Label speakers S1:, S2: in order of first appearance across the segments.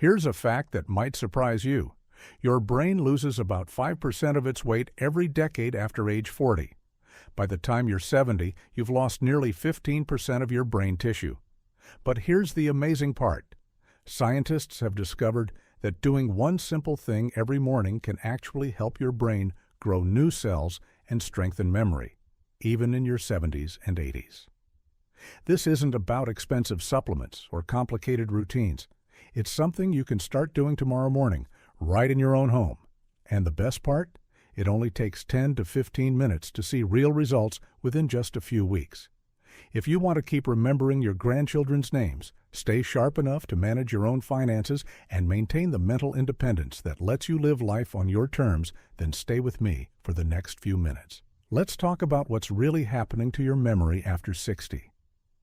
S1: Here's a fact that might surprise you. Your brain loses about 5% of its weight every decade after age 40. By the time you're 70, you've lost nearly 15% of your brain tissue. But here's the amazing part. Scientists have discovered that doing one simple thing every morning can actually help your brain grow new cells and strengthen memory, even in your 70s and 80s. This isn't about expensive supplements or complicated routines. It's something you can start doing tomorrow morning, right in your own home. And the best part? It only takes 10 to 15 minutes to see real results within just a few weeks. If you want to keep remembering your grandchildren's names, stay sharp enough to manage your own finances, and maintain the mental independence that lets you live life on your terms, then stay with me for the next few minutes. Let's talk about what's really happening to your memory after 60.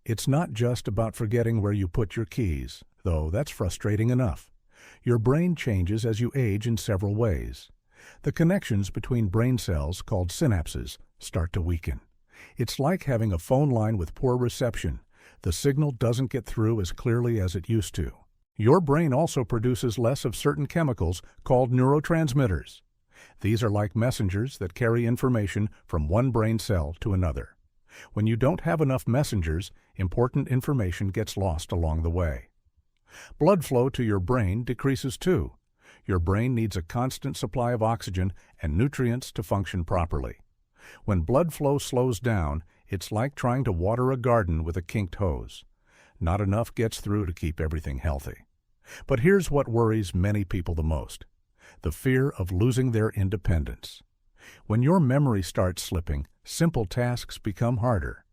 S1: It's not just about forgetting where you put your keys, though that's frustrating enough. Your brain changes as you age in several ways. The connections between brain cells, called synapses, start to weaken. It's like having a phone line with poor reception. The signal doesn't get through as clearly as it used to. Your brain also produces less of certain chemicals called neurotransmitters. These are like messengers that carry information from one brain cell to another. When you don't have enough messengers, important information gets lost along the way. Blood flow to your brain decreases too. Your brain needs a constant supply of oxygen and nutrients to function properly. When blood flow slows down, it's like trying to water a garden with a kinked hose. Not enough gets through to keep everything healthy. But here's what worries many people the most: the fear of losing their independence. When your memory starts slipping, simple tasks become harder.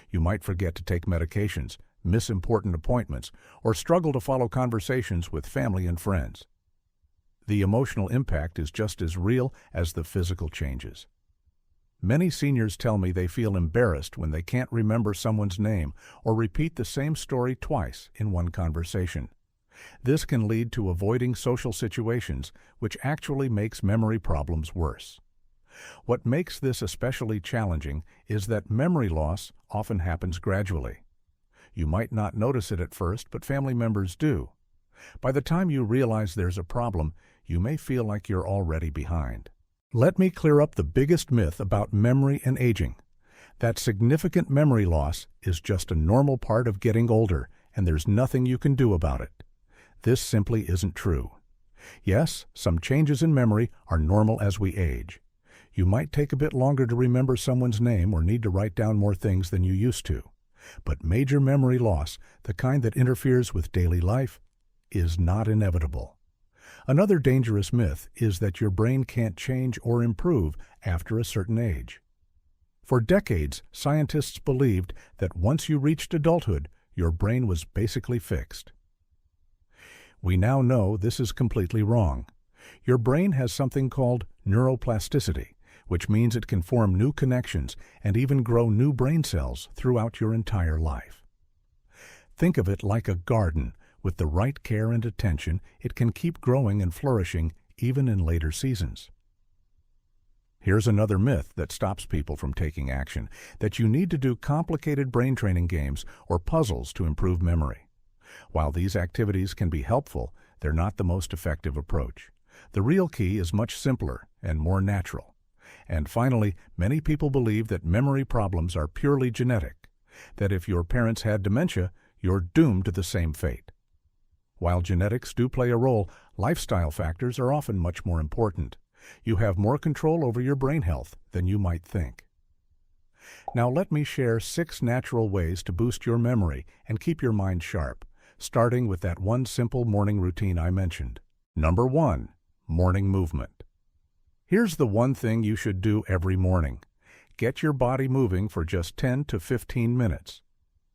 S1: You might forget to take medications, miss important appointments, or struggle to follow conversations with family and friends. The emotional impact is just as real as the physical changes. Many seniors tell me they feel embarrassed when they can't remember someone's name or repeat the same story twice in one conversation. This can lead to avoiding social situations, which actually makes memory problems worse. What makes this especially challenging is that memory loss often happens gradually. You might not notice it at first, but family members do. By the time you realize there's a problem, you may feel like you're already behind. Let me clear up the biggest myth about memory and aging. That significant memory loss is just a normal part of getting older, and there's nothing you can do about it. This simply isn't true. Yes, some changes in memory are normal as we age. You might take a bit longer to remember someone's name or need to write down more things than you used to. But major memory loss, the kind that interferes with daily life, is not inevitable. Another dangerous myth is that your brain can't change or improve after a certain age. For decades, scientists believed that once you reached adulthood, your brain was basically fixed. We now know this is completely wrong. Your brain has something called neuroplasticity, which means it can form new connections and even grow new brain cells throughout your entire life. Think of it like a garden. With the right care and attention, it can keep growing and flourishing even in later seasons. Here's another myth that stops people from taking action: that you need to do complicated brain training games or puzzles to improve memory. While these activities can be helpful, they're not the most effective approach. The real key is much simpler and more natural. And finally, many people believe that memory problems are purely genetic, that if your parents had dementia, you're doomed to the same fate. While genetics do play a role, lifestyle factors are often much more important. You have more control over your brain health than you might think. Now let me share 6 natural ways to boost your memory and keep your mind sharp, starting with that one simple morning routine I mentioned. Number 1. Morning movement. Here's the one thing you should do every morning. Get your body moving for just 10 to 15 minutes.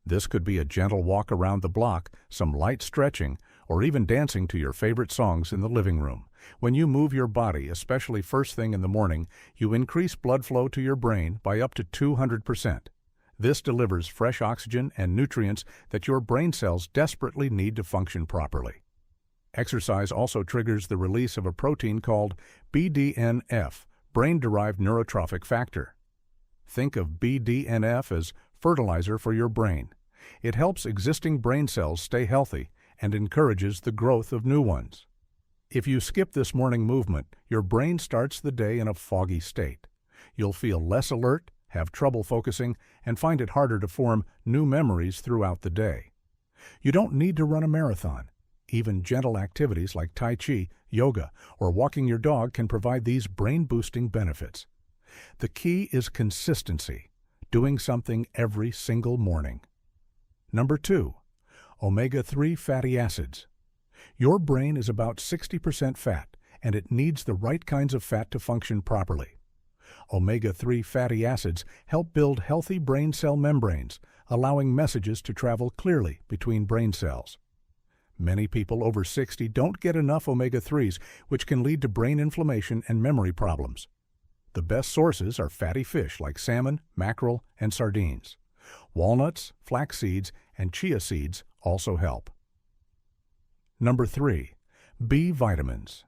S1: This could be a gentle walk around the block, some light stretching, or even dancing to your favorite songs in the living room. When you move your body, especially first thing in the morning, you increase blood flow to your brain by up to 200%. This delivers fresh oxygen and nutrients that your brain cells desperately need to function properly. Exercise also triggers the release of a protein called BDNF, brain-derived neurotrophic factor. Think of BDNF as fertilizer for your brain. It helps existing brain cells stay healthy and encourages the growth of new ones. If you skip this morning movement, your brain starts the day in a foggy state. You'll feel less alert, have trouble focusing, and find it harder to form new memories throughout the day. You don't need to run a marathon. Even gentle activities like Tai Chi, yoga, or walking your dog can provide these brain-boosting benefits. The key is consistency, doing something every single morning. Number 2, omega-3 fatty acids. Your brain is about 60% fat, and it needs the right kinds of fat to function properly. Omega-3 fatty acids help build healthy brain cell membranes, allowing messages to travel clearly between brain cells. Many people over 60 don't get enough omega-3s, which can lead to brain inflammation and memory problems. The best sources are fatty fish like salmon, mackerel, and sardines. Walnuts, flax seeds, and chia seeds also help. Number 3, B vitamins.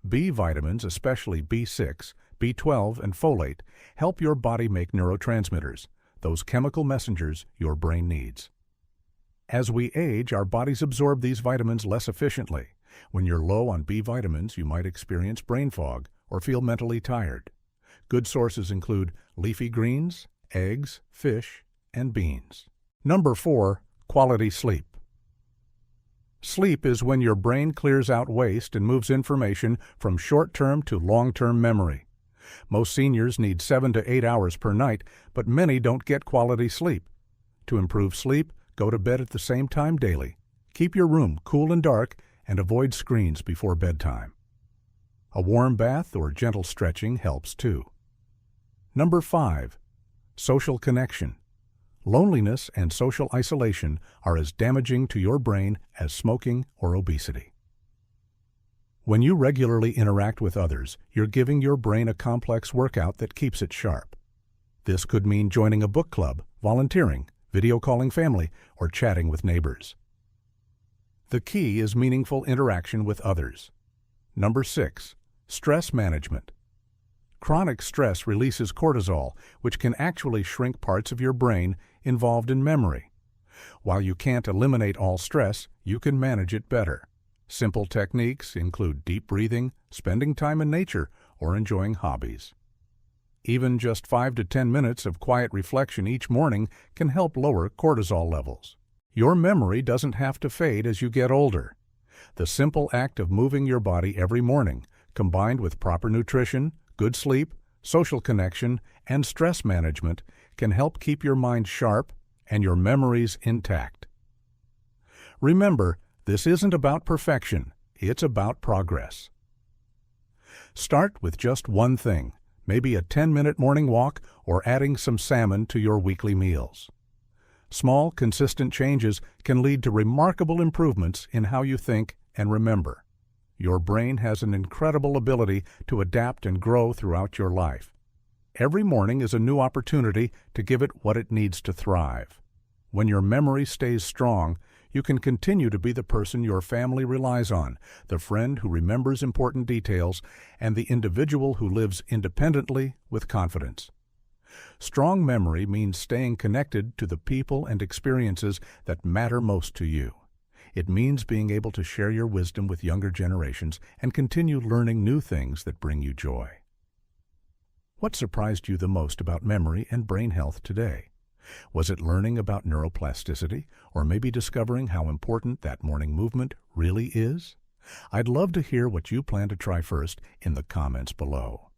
S1: B vitamins, especially B6, B12, and folate, help your body make neurotransmitters, those chemical messengers your brain needs. As we age, our bodies absorb these vitamins less efficiently. When you're low on B vitamins, you might experience brain fog or feel mentally tired. Good sources include leafy greens, eggs, fish, and beans. Number 4, quality sleep. Sleep is when your brain clears out waste and moves information from short-term to long-term memory. Most seniors need 7 to 8 hours per night, but many don't get quality sleep. To improve sleep, go to bed at the same time daily. Keep your room cool and dark, and avoid screens before bedtime. A warm bath or gentle stretching helps too. Number 5, social connection. Loneliness and social isolation are as damaging to your brain as smoking or obesity. When you regularly interact with others, you're giving your brain a complex workout that keeps it sharp. This could mean joining a book club, volunteering, video calling family, or chatting with neighbors. The key is meaningful interaction with others. Number 6, stress management. Chronic stress releases cortisol, which can actually shrink parts of your brain involved in memory. While you can't eliminate all stress, you can manage it better. Simple techniques include deep breathing, spending time in nature, or enjoying hobbies. Even just 5 to 10 minutes of quiet reflection each morning can help lower cortisol levels. Your memory doesn't have to fade as you get older. The simple act of moving your body every morning, combined with proper nutrition, good sleep, social connection, and stress management, can help keep your mind sharp and your memories intact. Remember, this isn't about perfection, it's about progress. Start with just one thing, maybe a 10-minute morning walk or adding some salmon to your weekly meals. Small, consistent changes can lead to remarkable improvements in how you think and remember. Your brain has an incredible ability to adapt and grow throughout your life. Every morning is a new opportunity to give it what it needs to thrive. When your memory stays strong, you can continue to be the person your family relies on, the friend who remembers important details, and the individual who lives independently with confidence. Strong memory means staying connected to the people and experiences that matter most to you. It means being able to share your wisdom with younger generations and continue learning new things that bring you joy. What surprised you the most about memory and brain health today? Was it learning about neuroplasticity, or maybe discovering how important that morning movement really is? I'd love to hear what you plan to try first in the comments below.